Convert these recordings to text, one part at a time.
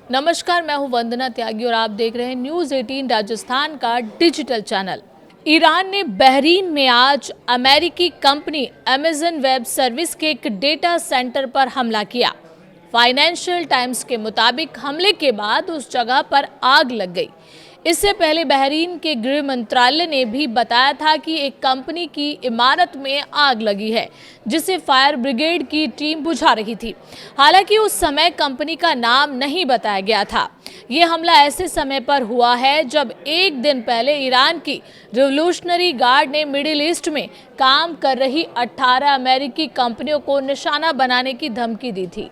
नमस्कार, मैं हूं वंदना त्यागी और आप देख रहे हैं न्यूज़ 18 राजस्थान का डिजिटल चैनल। ईरान ने बहरीन में आज अमेरिकी कंपनी अमेज़न वेब सर्विस के एक डेटा सेंटर पर हमला किया। फाइनेंशियल टाइम्स के मुताबिक हमले के बाद उस जगह पर आग लग गई। इससे पहले बहरीन के गृह मंत्रालय ने भी बताया था कि एक कंपनी की इमारत में आग लगी है, जिसे फायर ब्रिगेड की टीम बुझा रही थी। हालांकि उस समय कंपनी का नाम नहीं बताया गया था। ये हमला ऐसे समय पर हुआ है जब एक दिन पहले ईरान की रिवोल्यूशनरी गार्ड ने मिडिल ईस्ट में काम कर रही 18 अमेरिकी कंपनियों को निशाना बनाने की धमकी दी थी।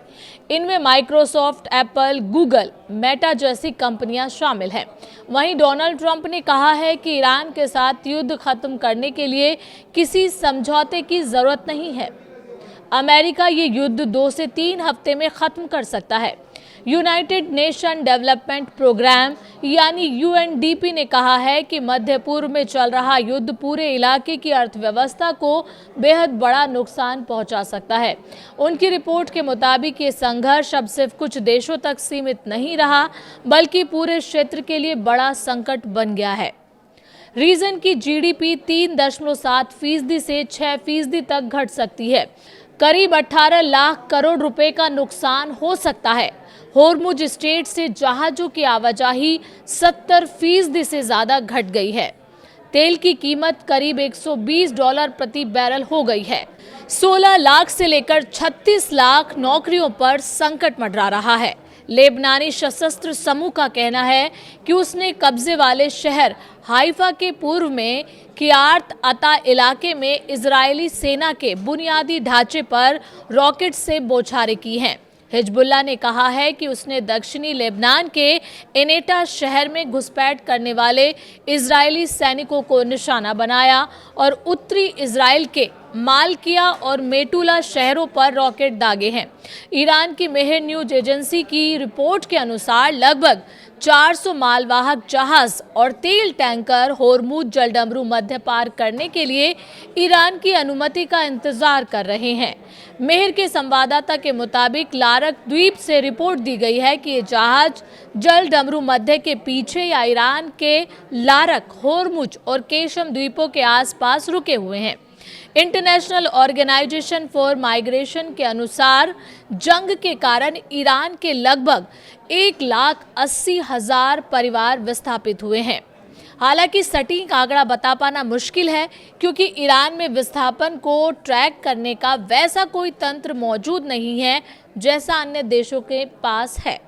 इनमें माइक्रोसॉफ्ट, एप्पल, गूगल, मेटा जैसी कंपनियां शामिल हैं। वहीं डोनाल्ड ट्रंप ने कहा है कि ईरान के साथ युद्ध खत्म करने के लिए किसी समझौते की जरूरत नहीं है। अमेरिका ये युद्ध 2 से 3 हफ्ते में खत्म कर सकता है। यूनाइटेड नेशन डेवलपमेंट प्रोग्राम यानी यूएनडीपी ने कहा है कि मध्य पूर्व में चल रहा युद्ध पूरे इलाके की अर्थव्यवस्था को बेहद बड़ा नुकसान पहुंचा सकता है। उनकी रिपोर्ट के मुताबिक ये संघर्ष अब सिर्फ कुछ देशों तक सीमित नहीं रहा, बल्कि पूरे क्षेत्र के लिए बड़ा संकट बन गया है। रीजन की जीडीपी 3.7% से 6% तक घट सकती है। करीब 18 लाख करोड़ रुपए का नुकसान हो सकता है। होर्मुज स्ट्रेट से जहाजों की आवाजाही 70% से ज्यादा घट गई है। तेल की कीमत करीब $120 प्रति बैरल हो गई है। 16 लाख से लेकर 36 लाख नौकरियों पर संकट मंडरा रहा है। लेबनानी सशस्त्र समूह का कहना है कि उसने कब्जे वाले शहर हाइफा के पूर्व में कियार्त अता इलाके में इजरायली सेना के बुनियादी ढांचे पर रॉकेट से बौछारें की हैं। हिजबुल्लाह ने कहा है कि उसने दक्षिणी लेबनान के एनेटा शहर में घुसपैठ करने वाले इजरायली सैनिकों को निशाना बनाया और उत्तरी इजराइल के मालकिया और मेटुला शहरों पर रॉकेट दागे हैं। ईरान की मेहर न्यूज एजेंसी की रिपोर्ट के अनुसार लगभग 400 मालवाहक जहाज और तेल टैंकर होर्मुज जलडमरू मध्य पार करने के लिए ईरान की अनुमति का इंतजार कर रहे हैं। मेहर के संवाददाता के मुताबिक लारक द्वीप से रिपोर्ट दी गई है कि ये जहाज जलडमरू मध्य के पीछे या ईरान के लारक, होर्मुज और केशम द्वीपों के आसपास रुके हुए हैं। इंटरनेशनल ऑर्गेनाइजेशन फॉर माइग्रेशन के अनुसार जंग के कारण ईरान के लगभग 1,80,000 परिवार विस्थापित हुए हैं। हालांकि सटीक आंकड़ा बता पाना मुश्किल है, क्योंकि ईरान में विस्थापन को ट्रैक करने का वैसा कोई तंत्र मौजूद नहीं है जैसा अन्य देशों के पास है।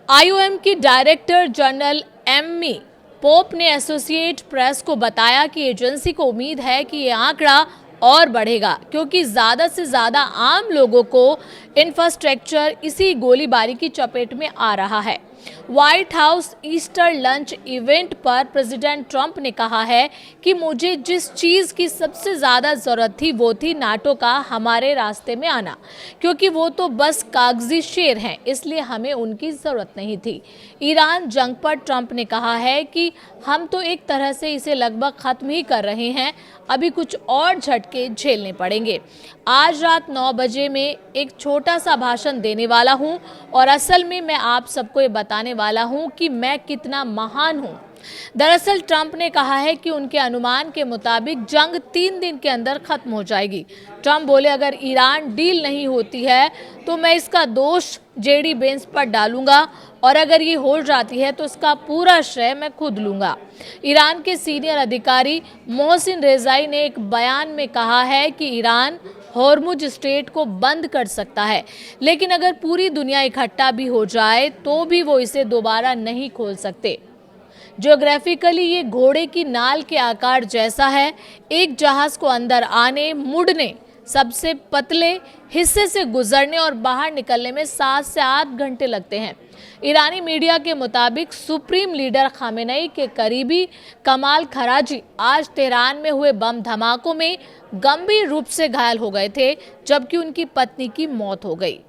आईओएम की डायरेक्टर जनरल एमी पोप ने एसोसिएट प्रेस को बताया कि एजेंसी को उम्मीद है कि ये आंकड़ा और बढ़ेगा, क्योंकि ज़्यादा से ज़्यादा आम लोगों को इंफ्रास्ट्रक्चर इसी गोलीबारी की चपेट में आ रहा है। White house Easter lunch event पर प्रेसिडेंट ट्रंप ने कहा है कि मुझे जिस चीज़ की सबसे ज़्यादा ज़रूरत थी वो थी नाटो का हमारे रास्ते में आना, क्योंकि वो तो बस कागजी शेर हैं, इसलिए हमें उनकी ज़रूरत नहीं थी। ईरान जंग पर ट्रंप ने कहा है कि हम तो एक तरह से इसे लगभग ख़त्म ही कर रहे हैं, अभी कुछ और झटके झेलने पड़ेंगे। आज रात 9 बजे में एक छोटा सा भाषण देने वाला हूँ और असल में मैं आप सबको ये बताने वाला हूँ कि मैं कितना महान हूँ। दरअसल ट्रंप ने कहा है कि उनके अनुमान के मुताबिक जंग 3 दिन के अंदर खत्म हो जाएगी। ट्रंप बोले, अगर ईरान डील नहीं होती है तो मैं इसका दोष जेडी वेंस पर डालूंगा, और अगर ये हो जाती है तो इसका पूरा श्रेय मैं खुद लूंगा। ईरान के सीनियर अधिकारी मोहसिन रेजाई ने एक बयान में कहा है कि ईरान होर्मुज स्ट्रेट को बंद कर सकता है, लेकिन अगर पूरी दुनिया इकट्ठा भी हो जाए तो भी वो इसे दोबारा नहीं खोल सकते। ज्योग्राफिकली ये घोड़े की नाल के आकार जैसा है। एक जहाज को अंदर आने, मुड़ने, सबसे पतले हिस्से से गुजरने और बाहर निकलने में 7 से 8 घंटे लगते हैं। ईरानी मीडिया के मुताबिक सुप्रीम लीडर खामेनेई के करीबी कमाल खराजी आज तेहरान में हुए बम धमाकों में गंभीर रूप से घायल हो गए थे, जबकि उनकी पत्नी की मौत हो गई।